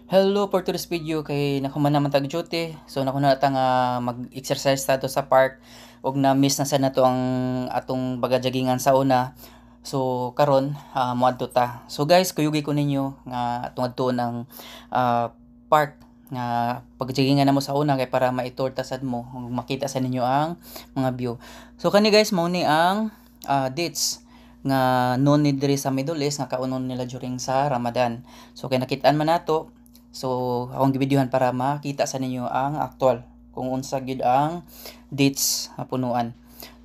Hello for today's video kay nakuman naman tag duty. So nakuna ta nga mag-exercise ta to sa park ug na miss na sa nato ang atong baga-joggingan sa una. So karon moadto ta. So guys, kuyugi ko ninyo nga atong adtuon ang park nga pag-joggingan namo sa una kay para ma-tour ta sad mo ug makita sa ninyo ang mga view. So kani guys mao ni ang dates nga noon ni diri sa Middle East nga kaunon nila during sa Ramadan. So kay nakitaan man nato. So, akong gibidyohan para makita sa ninyo ang actual kung unsa gid ang dates nga punuan.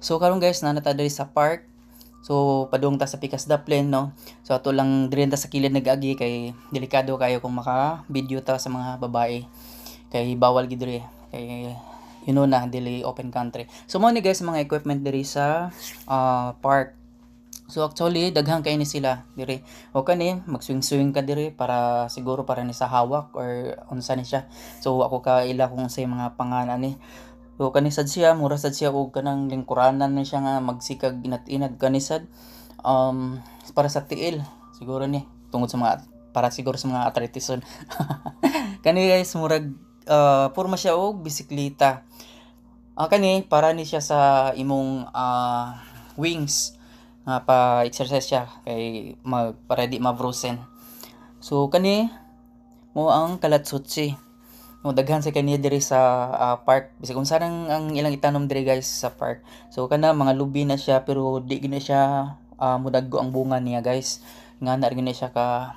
So, karon guys, nanata diri sa park. So, padung ta sa Pikas Daplin, no? So, ato lang diri ta sa kilid nag-agi kay delikado kayo kung maka-video ta sa mga babae. Kay bawal gid diri. Kay na dili open country. So, mo ni guys mga equipment diri sa park. So actually daghang kay ni sila diri. O kani mag-swing-swing ka diri para siguro para ni sa hawak or unsa ni siya. So ako ka ila kung sa mga pangalan ni. So kani sad siya mura sad siya og kanang lingkuranan ni siya nga magsikag inat-inat kani sad para sa tiil siguro ni tungod sa mga para siguro sa mga atletism. Kani guys murag porma siya og bisikleta. Kani para ni siya sa imong wings nga pa-exercise siya kay para di mabrusen. So kani mo ang kalatsutsi. No daghan sa kani diri sa park. Bisag kung saan ang ilang itanom diri guys sa park. So kana mga lubi na siya pero di gina siya mudaggo ang bunga niya guys. Nga na rin siya ka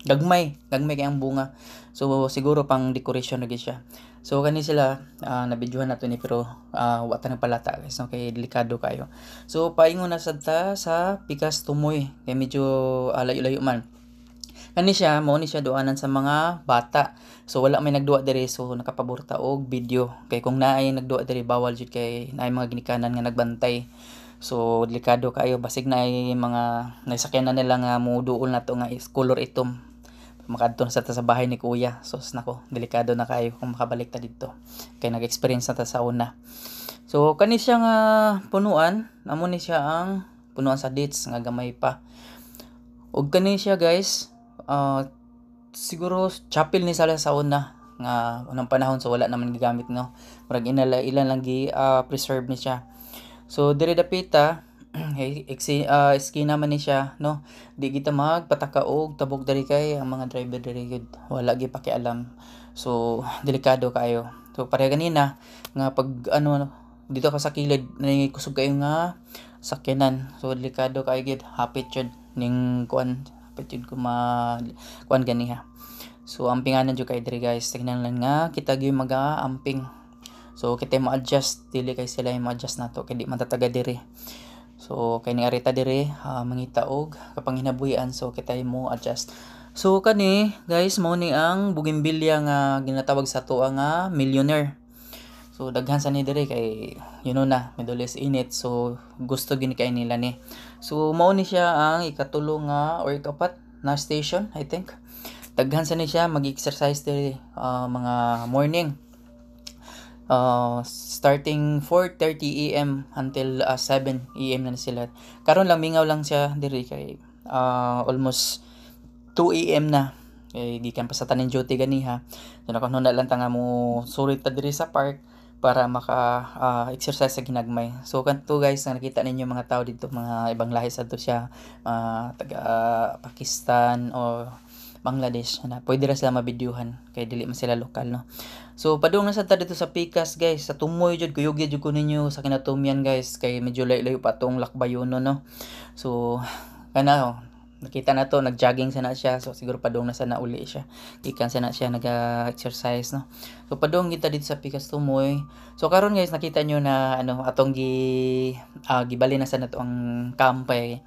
gagmay kay ang bunga. So siguro pang decoration na siya. So kani sila nabidyohan nato ni pero wa ta nagpalata guys no kay delikado kayo. So paingon na sad ta sa Pikas Tumoy kay medyo layo-layo man. Kani siya mao ni siya duanan sa mga bata. So wala may nagduwa diri so nakapabor ta og video kay kung naay nagduwa diri bawal jud kay naay mga ginikanan nga nagbantay. So delikado kayo basig naay mga nagsakyanan nila nga muduol na to nga is color itom makadto na sa ta sa bahay ni kuya. So nako delikado na kayo kung makabalik ta dito kay nag-experience na ta sa una. So kani siya nga punuan amo ni siya ang punuan sa dates nga gamay pa ug kani siya guys siguro chapel ni sala sa una nga unang panahon so wala naman gigamit no murag ilan lang gi preserve ni siya. So dire dapita iski naman ni siya no di kita magpataka og tabog diri kay ang mga driver diri gud wala gi pakialam. So delikado kayo. So pare kanina nga pag dito ka sa kilid ni kusog kayo nga sakyanan. So delikado kayo gid hapit jud ning kuan hapit jud ko kuan ganiha. So ampinganan jud kay diri guys tignan lang nga kita gyud mag-amping. So kita mo adjust dili kay sila mo adjust nato kay di man tataga diri. So kay ni arita diri mangita og kapanginabuhian so kita mo adjust. So kani guys mao ni ang bougainvillea nga ginatawag sa tuwa nga millionaire. So daghan sa ni diri kay na Middle East init so gusto gini kay nila ni. So mao ni siya ang ikatulo nga or ikapat na station I think. Daghan sa ni siya mag-exercise diri mga morning. Starting 4:30 AM until 7 AM na sila. Karon lang mingaw lang siya diri kay almost 2 AM na. Kay gikan pa sa tanin duty ganiha. So nakuno na lang ta nga mo surit ta diri sa park para maka exercise sa ginagmay. So kanto guys na nakita ninyo mga tao dito mga ibang lahi sa to siya taga Pakistan o Bangladesh na pwede ra sila mabidyuhan kay dili man sila lokal no. So padung na sad ta dito sa Pikas guys sa Tumoy jud kuyog jud ko ninyo sa kinatumyan guys kay medyo layo-layo pa tong lakbayon no. So kana nakita na to nag-jogging sana siya so siguro padung na sana uli siya gikan sana siya nag-exercise no. So padung kita dito sa Pikas Tumoy. So karon guys nakita nyo na atong gibali na sana to ang kampay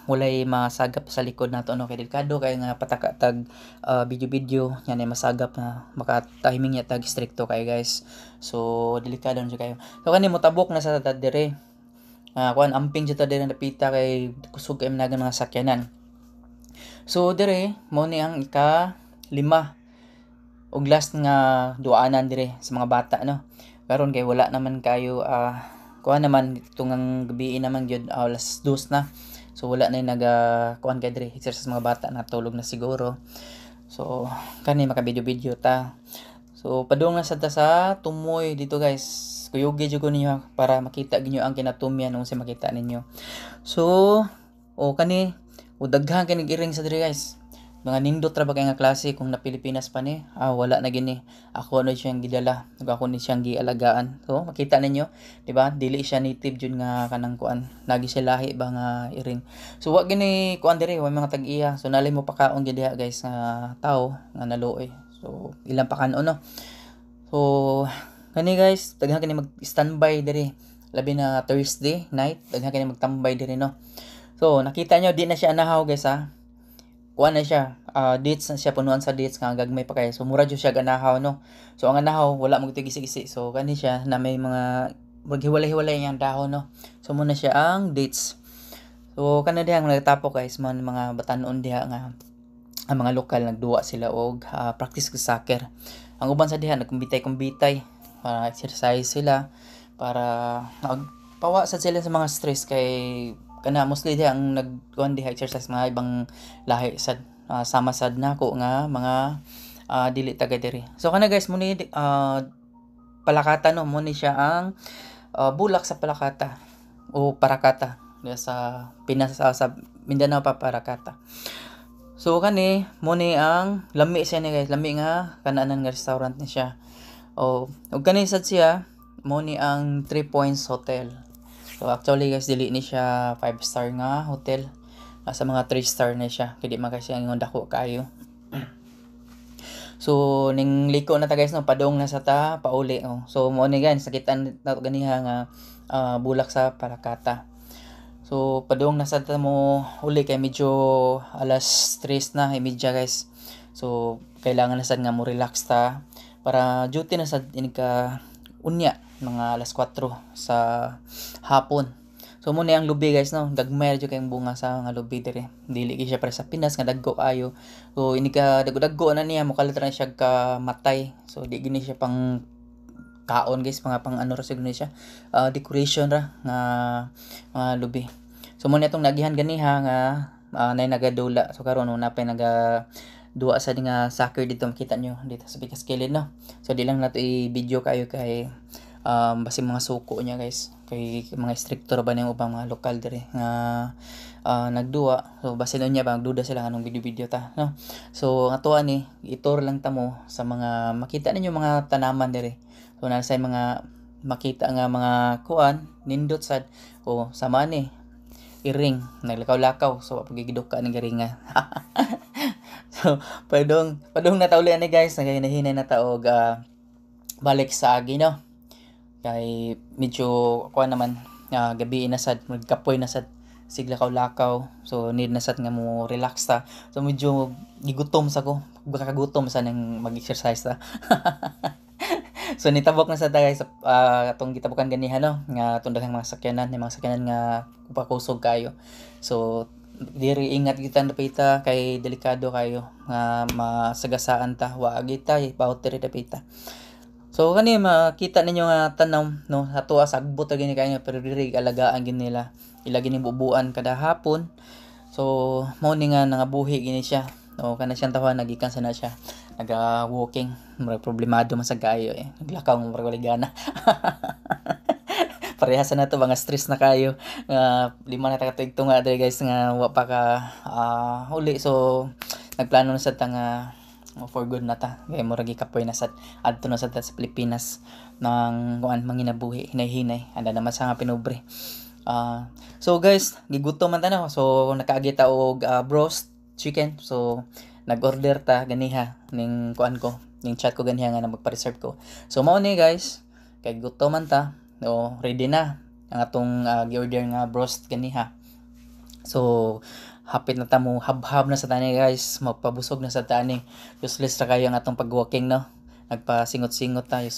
walay masagap sa likod nato kay delikado kay nga pataka tag video yan ay masagap na makatiming niya tag stricto kay guys. So delikado na kayo. So kani motabok na sa dire kuan amping jud ta dire napita kay kusog kay mga sakyanan. So dire mo ni ang ika-5 ug last nga duanan dire sa mga bata no. Karon kay wala naman kayo kuan naman tungang gabi naman gyud alas 2 na. So wala na naga kuan kay dire exercise mga bata natulog na siguro. So kani maka video ta. So padung na sad ta sa tumoy dito guys. Kuyugi jud ko ninyo para makita ginyo ang kinatumyan kung sa makita ninyo. So kani daghan kani giring sa diri guys. Mga nindot ra ba kay nga klase kung na Pilipinas pa ni. Wala na gini. Ako na siyang gidala. Ako ni siyang gialagaan. So makita ninyo, di ba? Dili siya native jud nga kanang kuan. Lagi siya lahi ba nga iring. So wa gini kuan diri, wa mga tag-iya. So nalay mo pakaon gid diha guys nga tao nga naluoy. So ilang pa kanon no. So kani guys, daghan kani mag-standby diri. Labi na Thursday night, daghan kani magtambay diri no. So nakita nyo di na siya anahaw guys ha. Kuha na siya, dates na siya, punuan sa dates nga gagmay pa kayo. So mura jud siya ganahaw no. So ang anahaw wala mo gisi-gisi. So kani siya na may mga maghiwalay-hiwalay yang dahon no. So muna siya ang dates. So kana diha nga nagtapok guys man mga batanon diha nga ang mga lokal nagduwa sila og practice sa soccer. Ang uban sa diha nagkumbitay-kumbitay para exercise sila para pawa sa sila sa mga stress kay kana mostly diha ang nagkuan diha exercise mga ibang lahi sad sama sad nako nga mga dili taga diri. So kana guys muni palakata no muni siya ang bulak sa palakata o parakata sa Pinas sa Mindanao pa parakata. So kani muni ang lami siya ni guys, lami nga kanaanan nga restaurant ni siya. ug kani sad siya muni ang 3 Points Hotel. So actually guys dili ni siya 5 star nga hotel. Sa mga 3 star na siya. Kaya di man kasi ang dako kayo. So ning liko na ta guys no padong na sa ta pauli oh. So mo ni guys sakitan na ganiha nga bulak sa Parakata. So padong na sa ta mo uli kay medyo alas 3 na imedya guys. So kailangan na sad nga mo relax ta para duty na sad ini ka unya mga alas 4 sa hapon. So muna ang lubi guys no, gagmay jud kay bunga sa nga lubi diri. Dili gyud siya para sa Pinas nga dagko ayo. So ini ka dagko na niya mokalit ra siya ka matay. So di gini siya pang kaon guys, mga pang ano ra siguro siya. Decoration ra nga lubi. So muna itong nagihan ganiha nga nay nagadula. So karon napay naga duwa sa nga soccer dito makita nyo dito sa Pikas Kilid no. So di lang nato i-video kayo kay basi mga suko niya guys kay mga instructor ba nang ubang mga lokal dire nga nagduwa. So basi niya ba magduda sila anong video ta no. So ato ani itur lang ta mo sa mga makita ninyo mga tanaman dire. So nasa mga makita nga mga kuan nindot sad o sama ni iring naglakaw-lakaw so pagigiduka ng garinga. So padong natawli ani guys nagahinahinay na ta og balik sa agi no. Kay medyo kuha naman gabi na sad magkapoy na sad siglakaw-lakaw. So need na sad nga mo relax ta. So medyo gigutom sa ko. Kagutom sa nang mag-exercise ta. So nitabok na sa ta guys atong gitabukan ganiha no nga tundang mga sakyanan nga pakusog kayo. So diri ingat kita dapita kay delikado kayo nga masagasaan ta wa agita ipaut diri dapita. So kani makita ninyo nga tanaw no ato sagbot gini kayo pero diri alagaan gini nila ilagi ni bubuan kada hapon. So mao ni nga nangabuhi gini siya. O kana siyang tawa nagikan sana siya naga-walking problemado man sa kayo naglakaw ng margaligana. Parehas na to mga stress na kayo lima na taga-tigto nga dere guys nga wa pa ka huli. So nagplano na sad ta nga for good na ta kay mura gikapoy na sad adto na sad ta sa Pilipinas nang kuan manginabuhi hinay-hinay anda naman sa nga pinobre. So guys gigutom man ta na so nakaagi ta og broast chicken. So nag-order ta ganiha ning kuan ko ning chat ko ganiha nga magpa-reserve ko. So mao ni guys kay gutom man ta ready na ang atong gi-order nga broast ganiha. So hapit na ta mo habhab na sa tani guys magpabusog na sa tani useless ra kayo ang atong pag-walking no nagpasingot-singot tayo